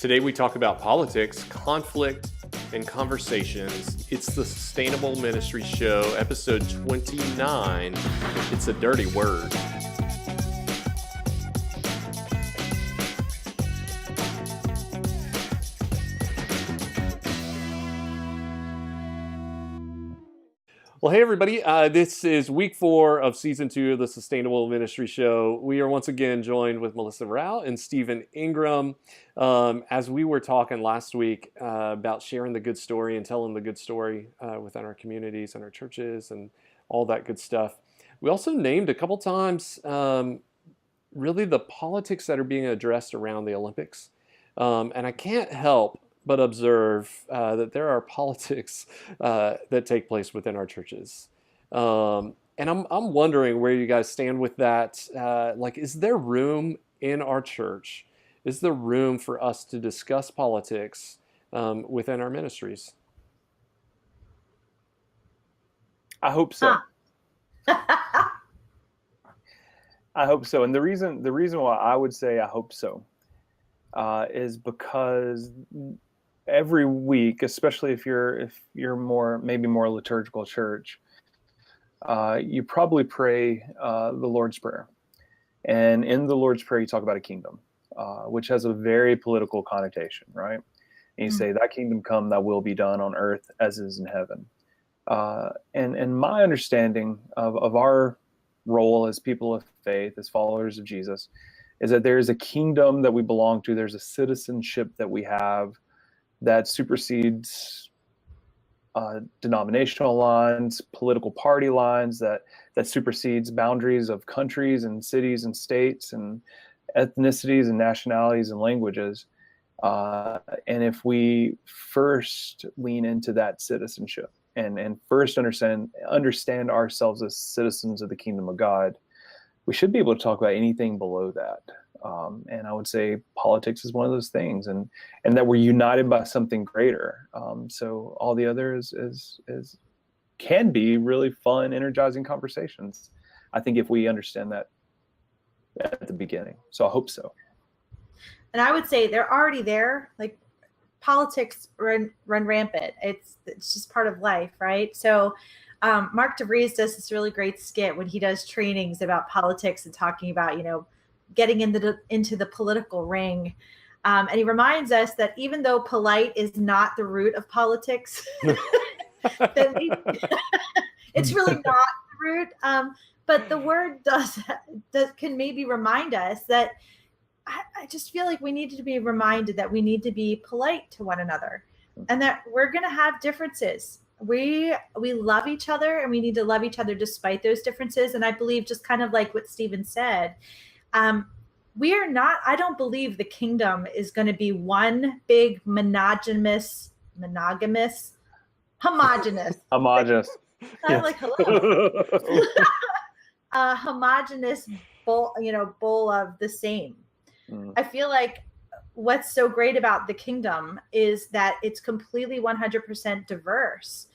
Today we talk about politics, conflict, and conversations. It's the Sustainable Ministry Show, episode 29. It's a dirty word. Well, hey, everybody. This is week 4 of season 2 of the Sustainable Ministry Show. We are once again joined with Melissa Rao and Stephen Ingram. As we were talking last week about sharing the good story and telling the good story within our communities and our churches and all that good stuff. We also named a couple times really the politics that are being addressed around the Olympics. And I can't help but observe that there are politics that take place within our churches. And I'm wondering where you guys stand with that. Is there room in our church? Is there room for us to discuss politics within our ministries? I hope so. I hope so. And the reason why I would say I hope so is because every week, especially if you're more liturgical church, you probably pray the Lord's Prayer, and in the Lord's Prayer you talk about a kingdom, which has a very political connotation, right? And you say, "That kingdom come, that will be done on earth as it is in heaven." And my understanding of our role as people of faith, as followers of Jesus, is that there is a kingdom that we belong to. There's a citizenship that we have that supersedes denominational lines, political party lines, that supersedes boundaries of countries and cities and states and ethnicities and nationalities and languages. And if we first lean into that citizenship and first understand ourselves as citizens of the kingdom of God, we should be able to talk about anything below that. And I would say politics is one of those things, and that we're united by something greater. So all the others can be really fun, energizing conversations, I think, if we understand that at the beginning. So I hope so. And I would say they're already there. Like, politics run rampant. It's just part of life, right? So Mark DeVries does this really great skit when he does trainings about politics and talking about, getting into the political ring. And he reminds us that even though polite is not the root of politics, it's really not the root. But the word can maybe remind us that I just feel like we need to be reminded that we need to be polite to one another, and that we're going to have differences. We love each other, and we need to love each other despite those differences. And I believe, just kind of like what Stephen said, I don't believe the kingdom is going to be one big homogenous. I'm like, hello. Homogenous bowl of the same. I feel like what's so great about the kingdom is that it's completely 100% diverse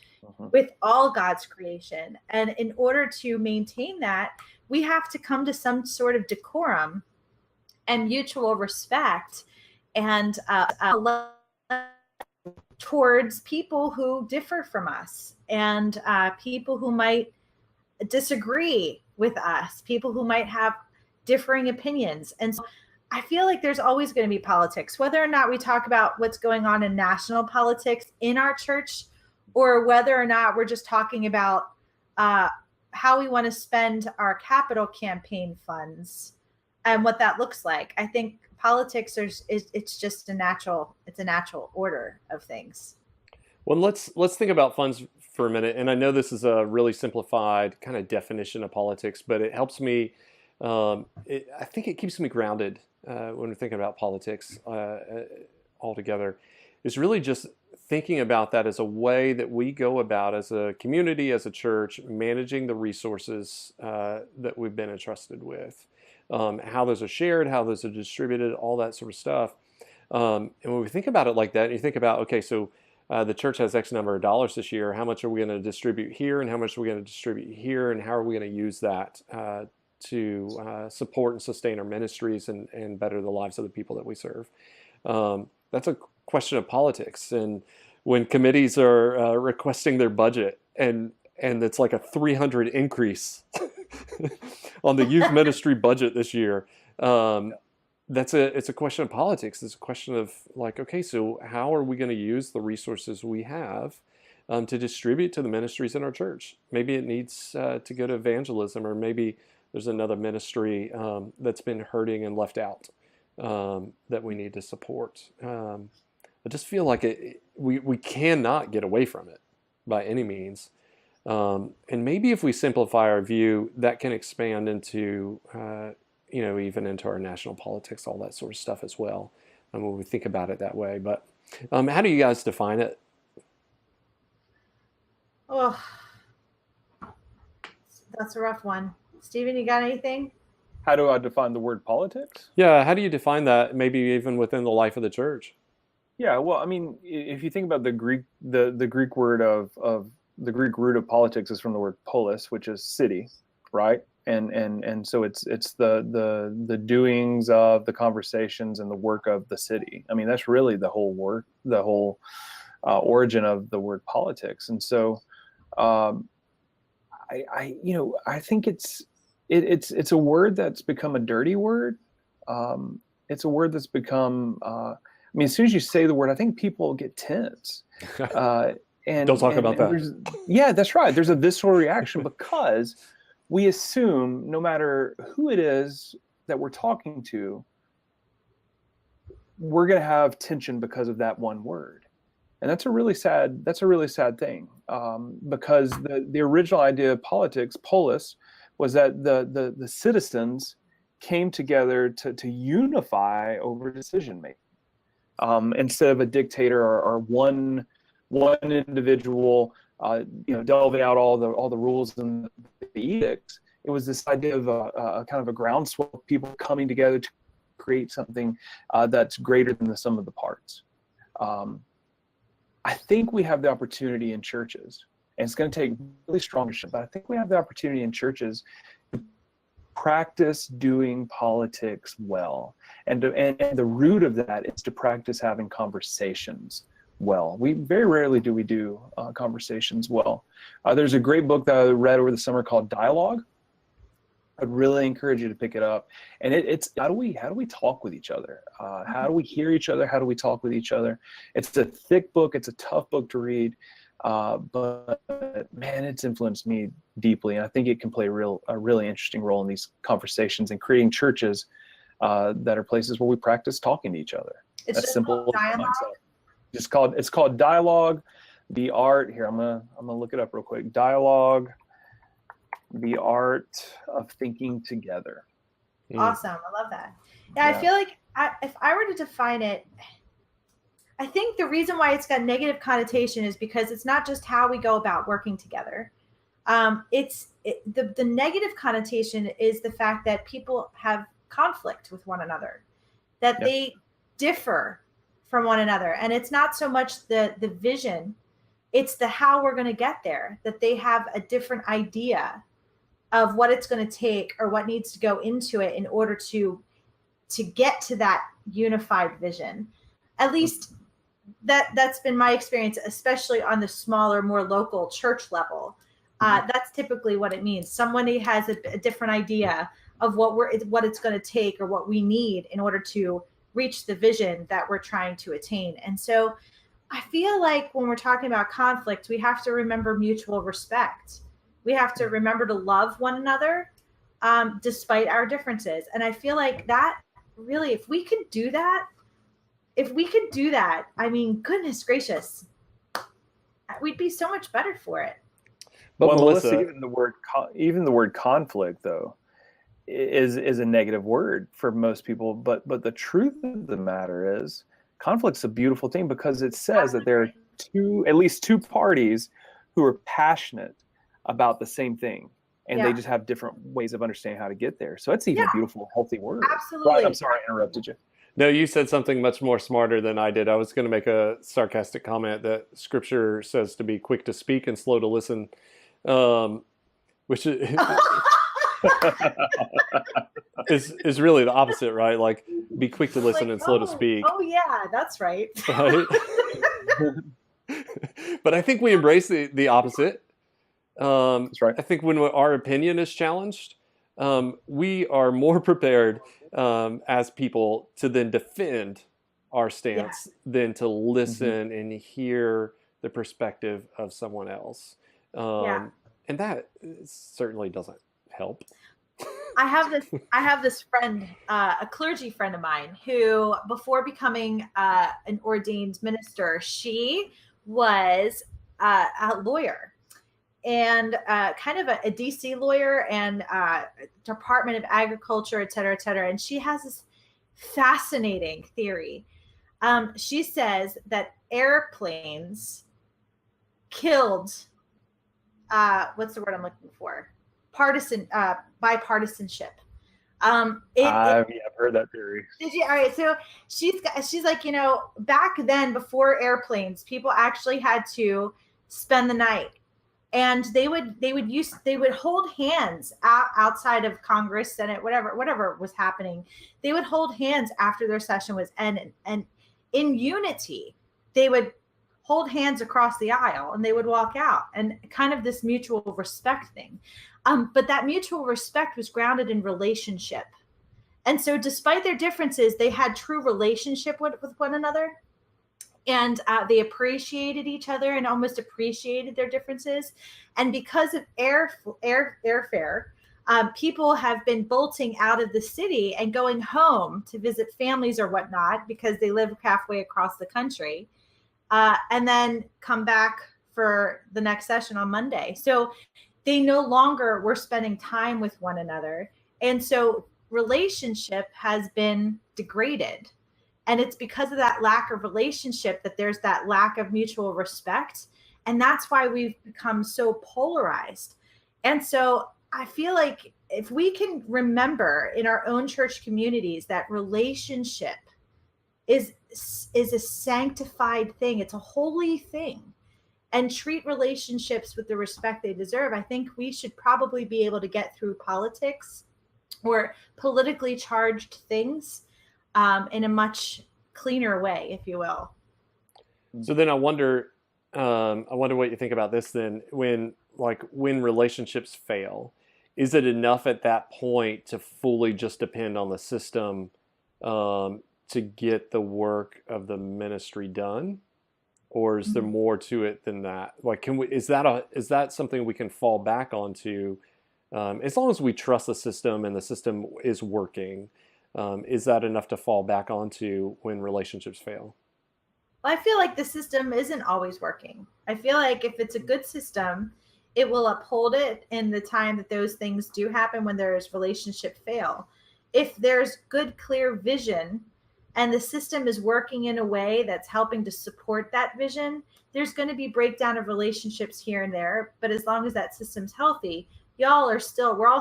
with all God's creation. And in order to maintain that, we have to come to some sort of decorum and mutual respect and towards people who differ from us, and people who might disagree with us, people who might have differing opinions. And so I feel like there's always going to be politics, whether or not we talk about what's going on in national politics in our church, or whether or not we're just talking about how we want to spend our capital campaign funds and what that looks like. I think politics it's just a natural order of things. Well, let's think about funds for a minute. And I know this is a really simplified kind of definition of politics, but it helps me. I think it keeps me grounded when we're thinking about politics altogether. It's really just thinking about that as a way that we go about as a community, as a church, managing the resources that we've been entrusted with, how those are shared, how those are distributed, all that sort of stuff. And when we think about it like that, and you think about, okay, so the church has X number of dollars this year, how much are we going to distribute here, and how much are we going to distribute here, and how are we going to use that to support and sustain our ministries and better the lives of the people that we serve. that's a question of politics. And when committees are requesting their budget and it's like a 300 increase on the youth ministry budget this year, it's a question of politics. It's a question of like, okay, so how are we going to use the resources we have to distribute to the ministries in our church? Maybe it needs to go to evangelism, or maybe there's another ministry that's been hurting and left out that we need to support. I just feel like we cannot get away from it by any means. And maybe if we simplify our view, that can expand into, even into our national politics, all that sort of stuff as well, when we think about it that way. But how do you guys define it? Oh, that's a rough one. Stephen, you got anything? How do I define the word politics? Yeah, how do you define that, maybe even within the life of the church? Yeah, well, I mean, if you think about the Greek word of the Greek root of politics is from the word polis, which is city, right? And so it's the doings of, the conversations and the work of the city. I mean, that's really the whole work, the whole origin of the word politics. And so I think it's a word that's become a dirty word. It's a word that's become I mean, as soon as you say the word, I think people get tense. And don't talk about that. Yeah, that's right. There's a visceral reaction because we assume no matter who it is that we're talking to, we're going to have tension because of that one word. And that's a really sad thing, because the original idea of politics, polis, was that the citizens came together to unify over decision making. Instead of a dictator or one individual, delving out all the rules and the edicts, it was this idea of a kind of a groundswell of people coming together to create something that's greater than the sum of the parts. I think we have the opportunity in churches, and it's going to take really strong leadership, but I think we have the opportunity in churches to practice doing politics well. And the root of that is to practice having conversations well. We very rarely do conversations well. There's a great book that I read over the summer called Dialogue. I'd really encourage you to pick it up. And it's how do we talk with each other? How do we hear each other? How do we talk with each other? It's a thick book. It's a tough book to read. But man, it's influenced me deeply. And I think it can play a really interesting role in these conversations and creating churches that are places where we practice talking to each other. It's just simple dialogue. It's called Dialogue, the Art. Here, I'm gonna look it up real quick. Dialogue, the Art of Thinking Together. Awesome. I love that. Yeah, I feel like if I were to define it, I think the reason why it's got negative connotation is because it's not just how we go about working together. The negative connotation is the fact that people have conflict with one another, that they differ from one another. And it's not so much the vision, it's the how we're going to get there, that they have a different idea of what it's going to take or what needs to go into it in order to get to that unified vision. At least that's been my experience, especially on the smaller, more local church level. That's typically what it means. Somebody has a different idea of what it's going to take or what we need in order to reach the vision that we're trying to attain. And so I feel like when we're talking about conflict, we have to remember mutual respect. We have to remember to love one another despite our differences. And I feel like that really, if we could do that, I mean, goodness gracious, we'd be so much better for it. But well, Melissa, even the word conflict, though, is a negative word for most people. But the truth of the matter is, conflict's a beautiful thing because it says that there are at least two parties who are passionate about the same thing, and they just have different ways of understanding how to get there. So it's even a beautiful, healthy word. Absolutely. Right, I'm sorry I interrupted you. No, you said something much more smarter than I did. I was going to make a sarcastic comment that Scripture says to be quick to speak and slow to listen, which is is really the opposite, right? Like, be quick to listen and slow to speak. Oh yeah, that's right. Right? But I think we embrace the opposite. That's right. I think when our opinion is challenged, we are more prepared as people to then defend our stance than to listen and hear the perspective of someone else. And that certainly doesn't help. I have this friend, a clergy friend of mine, who before becoming an ordained minister, she was a lawyer, and kind of a DC lawyer, and Department of Agriculture, et cetera, et cetera. And she has this fascinating theory. She says that airplanes killed, what's the word I'm looking for? Bipartisanship. I've heard that theory. Did you? All right. So she's like, back then, before airplanes, people actually had to spend the night, and they would hold hands outside of Congress, Senate, whatever was happening. They would hold hands after their session was ended, and in unity, they would hold hands across the aisle and they would walk out, and kind of this mutual respect thing. But that mutual respect was grounded in relationship. And so despite their differences, they had true relationship with one another. And they appreciated each other and almost appreciated their differences. And because of airfare, people have been bolting out of the city and going home to visit families or whatnot, because they live halfway across the country, and then come back for the next session on Monday. So they no longer were spending time with one another. And so relationship has been degraded. And it's because of that lack of relationship that there's that lack of mutual respect. And that's why we've become so polarized. And so I feel like if we can remember in our own church communities that relationship is a sanctified thing, it's a holy thing, and treat relationships with the respect they deserve, I think we should probably be able to get through politics or politically charged things in a much cleaner way, if you will. So then I wonder what you think about this then. When relationships fail, is it enough at that point to fully just depend on the system to get the work of the ministry done? Or is there more to it than that? Like, is that something we can fall back onto, as long as we trust the system and the system is working? Is that enough to fall back onto when relationships fail? Well, I feel like the system isn't always working. I feel like if it's a good system, it will uphold it in the time that those things do happen when there's relationship fail. If there's good, clear vision, and the system is working in a way that's helping to support that vision, there's going to be breakdown of relationships here and there. But as long as that system's healthy, we're all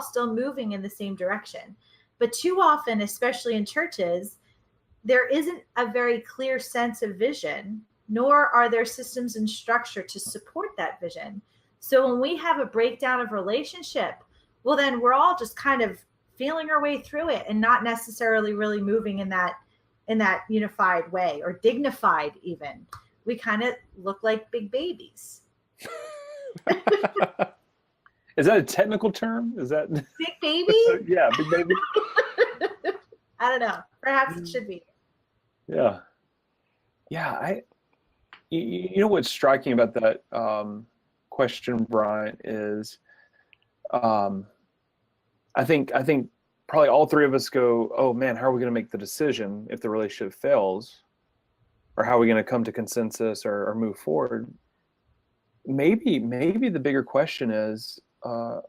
still moving in the same direction. But too often, especially in churches, there isn't a very clear sense of vision, nor are there systems and structure to support that vision. So when we have a breakdown of relationship, well, then we're all just kind of feeling our way through it and not necessarily really moving in that unified way, or dignified even. We kind of look like big babies. Is that a technical term? Is that big baby? Yeah, big baby. I don't know. Perhaps it should be. Yeah. You know what's striking about that question, Brian, is I think probably all three of us go, oh man, how are we going to make the decision if the relationship fails? Or how are we going to come to consensus or move forward? Maybe the bigger question is, are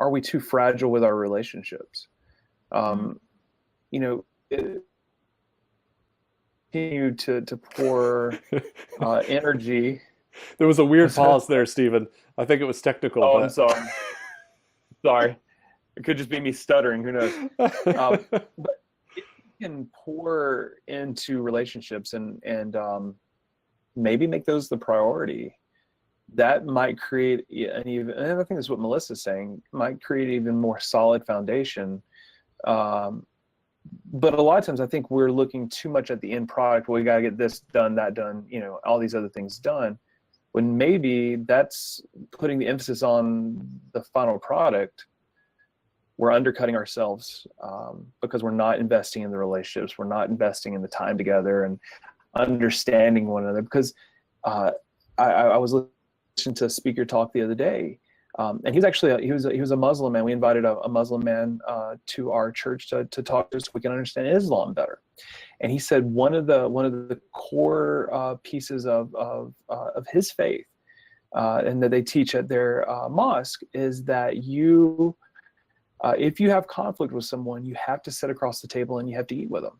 we too fragile with our relationships? Continue to pour energy. There was a weird pause there, Stephen. I think it was technical. Oh, I'm sorry. Sorry. It could just be me stuttering. Who knows? But if you can pour into relationships and maybe make those the priority, that might create an even, and I think that's what Melissa's saying, might create an even more solid foundation. But a lot of times I think we're looking too much at the end product. Well, we got to get this done, that done, all these other things done, when maybe that's putting the emphasis on the final product. We're undercutting ourselves because we're not investing in the relationships. We're not investing in the time together and understanding one another. Because I was listening to a speaker talk the other day, and he was a Muslim man. We invited a Muslim man to our church to talk to us so we can understand Islam better. And he said one of the core pieces of his faith and that they teach at their mosque is that if you have conflict with someone, you have to sit across the table and you have to eat with them.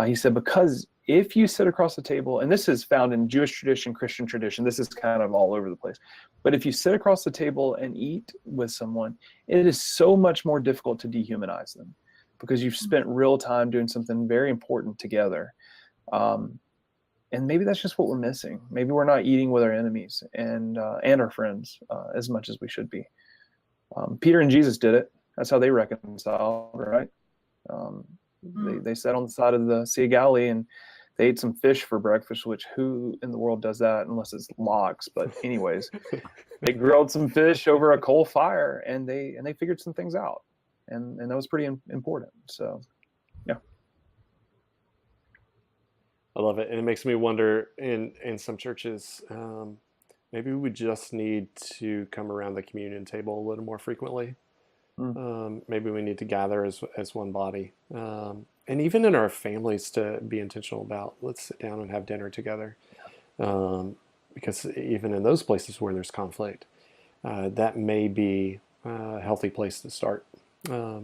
He said, because if you sit across the table, and this is found in Jewish tradition, Christian tradition, this is kind of all over the place. But if you sit across the table and eat with someone, it is so much more difficult to dehumanize them because you've spent real time doing something very important together. And maybe that's just what we're missing. Maybe we're not eating with our enemies and our friends as much as we should be. Peter and Jesus did it. That's how they reconciled, right? They sat on the side of the Sea of Galilee and they ate some fish for breakfast, which who in the world does that unless it's lox? But anyways, they grilled some fish over a coal fire and they figured some things out. And that was pretty important. So, yeah. I love it. And it makes me wonder in some churches, maybe we just need to come around the communion table a little more frequently. Maybe we need to gather as one body. And even in our families to be intentional about, let's sit down and have dinner together. Because even in those places where there's conflict, that may be a healthy place to start. Are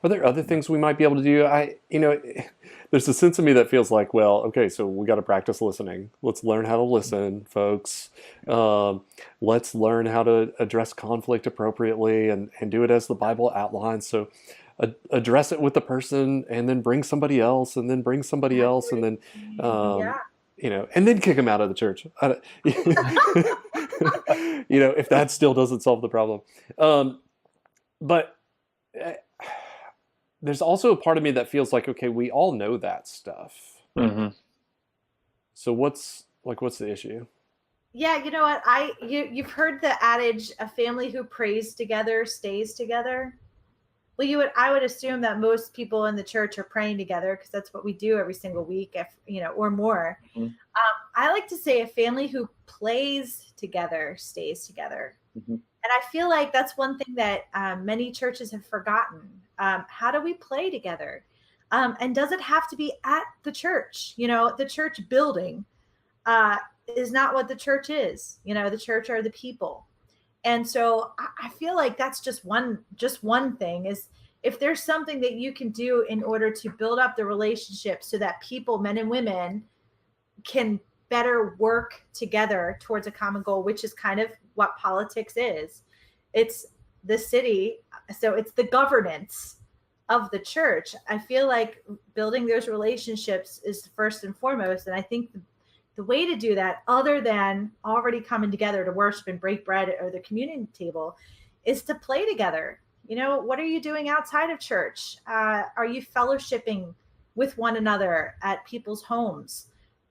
there other things we might be able to do? There's a sense of me that feels like, well, okay, so we got to practice listening. Let's learn how to listen, folks. Let's learn how to address conflict appropriately and do it as the Bible outlines. So address it with the person and then bring somebody else and then bring somebody else and then, and then kick them out of the church. If that still doesn't solve the problem. But there's also a part of me that feels like, okay, we all know that stuff. Mm-hmm. So what's the issue? Yeah, you know what? You've heard the adage, a family who prays together stays together. Well, I would assume that most people in the church are praying together because that's what we do every single week, or more. Mm-hmm. I like to say a family who plays together stays together. Mm-hmm. And I feel like that's one thing that many churches have forgotten. How do we play together? And does it have to be at the church? The church building is not what the church is. The church are the people. And so I feel like that's just one thing is if there's something that you can do in order to build up the relationship so that people, men and women, can better work together towards a common goal, which is kind of what politics is. It's the city, so it's the governance of the church. I feel like building those relationships is first and foremost, and I think the way to do that, other than already coming together to worship and break bread or the communion table, is to play together. What are you doing outside of church? Are you fellowshipping with one another at people's homes?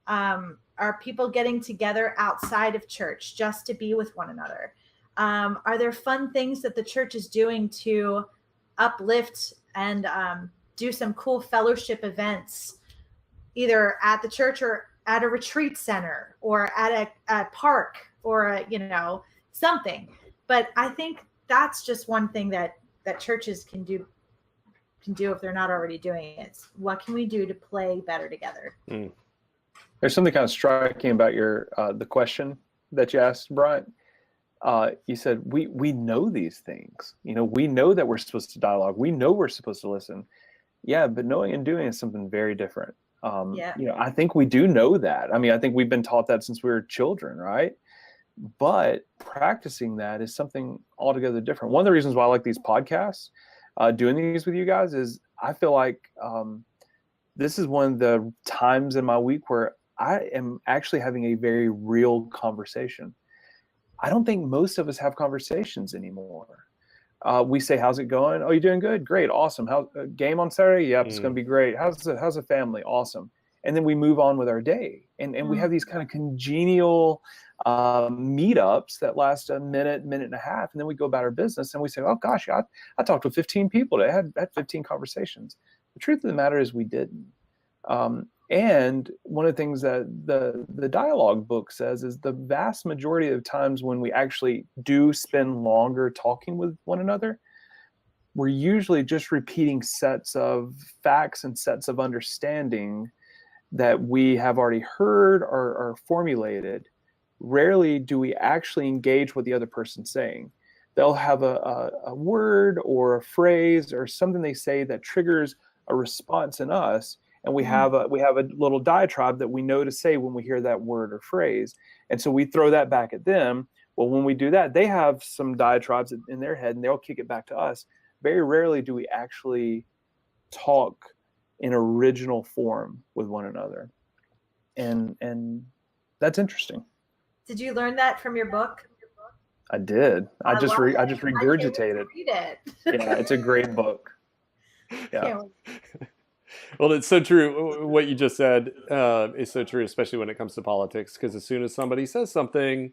Are people getting together outside of church just to be with one another? Are there fun things that the church is doing to uplift and do some cool fellowship events, either at the church or at a retreat center or at a park or something? But I think that's just one thing that churches can do if they're not already doing it. What can we do to play better together? There's something kind of striking about your the question that you asked, Brian. You said we know these things. We know that we're supposed to dialogue. We know we're supposed to listen. Yeah, but knowing and doing is something very different. I think we do know that. I think we've been taught that since we were children, right? But practicing that is something altogether different. One of the reasons why I like these podcasts, doing these with you guys, is I feel like this is one of the times in my week where I am actually having a very real conversation. I don't think most of us have conversations anymore. We say, "How's it going? Oh, you doing good? Great, awesome. How game on Saturday? Yep, it's going to be great. How's the family? Awesome." And then we move on with our day, and we have these kind of congenial meetups that last a minute and a half, and then we go about our business, and we say, "Oh gosh, I talked with 15 people today. I had 15 conversations." The truth of the matter is, we didn't. And one of the things that the dialogue book says is the vast majority of times when we actually do spend longer talking with one another, we're usually just repeating sets of facts and sets of understanding that we have already heard or formulated. Rarely do we actually engage what the other person's saying. They'll have a word or a phrase or something they say that triggers a response in us, and we have a little diatribe that we know to say when we hear that word or phrase, and so we throw that back at them. Well, when we do that, they have some diatribes in their head, and they'll kick it back to us. Very rarely do we actually talk in original form with one another, and that's interesting. Did you learn that from your book? I did. I just regurgitated. Read it. Yeah, it's a great book. Yeah. Well, it's so true. What you just said is so true, especially when it comes to politics, because as soon as somebody says something,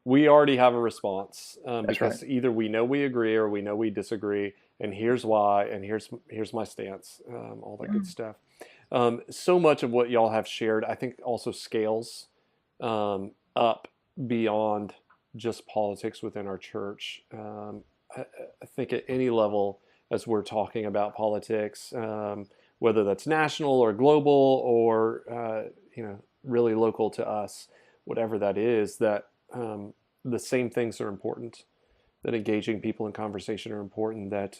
we already have a response because either we know we agree or we know we disagree, and here's why, and here's my stance, all that good stuff. So much of what y'all have shared, I think, also scales up beyond just politics within our church. I think at any level, as we're talking about politics, whether that's national or global or really local to us, whatever that is, that the same things are important, that engaging people in conversation are important, that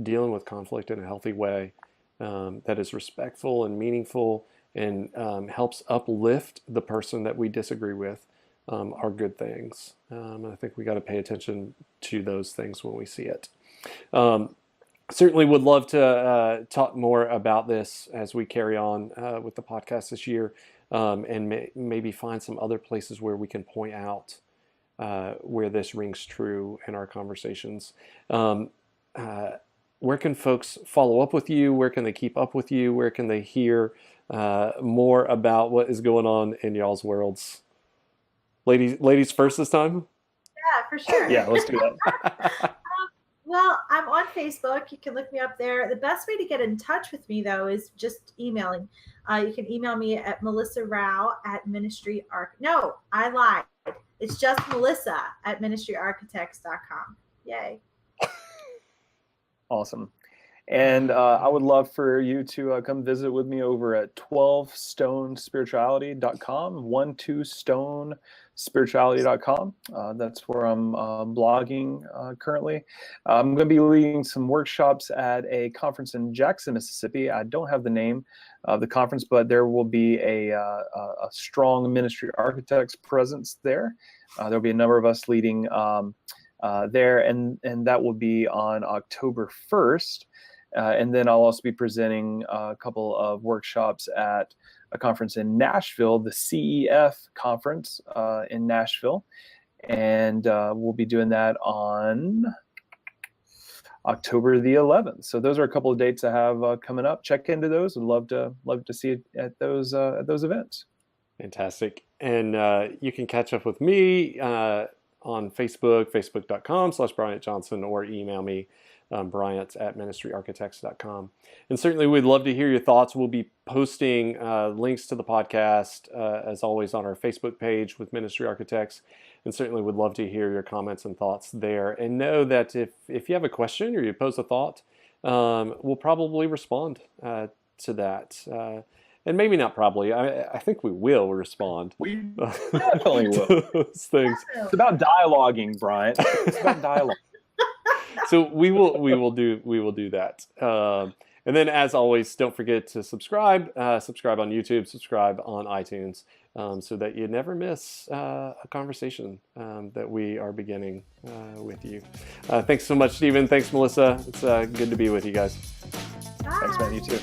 dealing with conflict in a healthy way that is respectful and meaningful and helps uplift the person that we disagree with are good things. I think we got to pay attention to those things when we see it. Certainly would love to talk more about this as we carry on with the podcast this year, and maybe find some other places where we can point out where this rings true in our conversations. Where can folks follow up with you? Where can they keep up with you? Where can they hear more about what is going on in y'all's worlds? Ladies first this time? Yeah, for sure. Yeah, let's do that. Well, I'm on Facebook. You can look me up there. The best way to get in touch with me, though, is just emailing. You can email me at melissarao@ministryarch. No, I lied. It's just melissa@ministryarchitects.com. Yay. Awesome. And I would love for you to come visit with me over at 12stonespirituality.com, 12stonespirituality.com. That's where I'm blogging currently. I'm going to be leading some workshops at a conference in Jackson, Mississippi. I don't have the name of the conference, but there will be a strong ministry architects presence there. There'll be a number of us leading there, and that will be on October 1st. And then I'll also be presenting a couple of workshops at a conference in Nashville, the CEF conference in Nashville. And we'll be doing that on October the 11th. So those are a couple of dates I have coming up. Check into those. I'd love to see it at those events. Fantastic. And you can catch up with me on Facebook, facebook.com/Bryant Johnson, or email me, Bryant@ministryarchitects.com. And certainly we'd love to hear your thoughts. We'll be posting links to the podcast, as always, on our Facebook page with Ministry Architects. And certainly would love to hear your comments and thoughts there. And know that if you have a question or you pose a thought, we'll probably respond to that. And maybe not probably. I think we will respond. We definitely will. Those things. It's about dialoguing, Bryant. It's about dialogue. So we will do that. And then, as always, don't forget to subscribe. Subscribe on YouTube. Subscribe on iTunes, so that you never miss a conversation that we are beginning with you. Thanks so much, Stephen. Thanks, Melissa. It's good to be with you guys. Bye. Thanks, man. You too.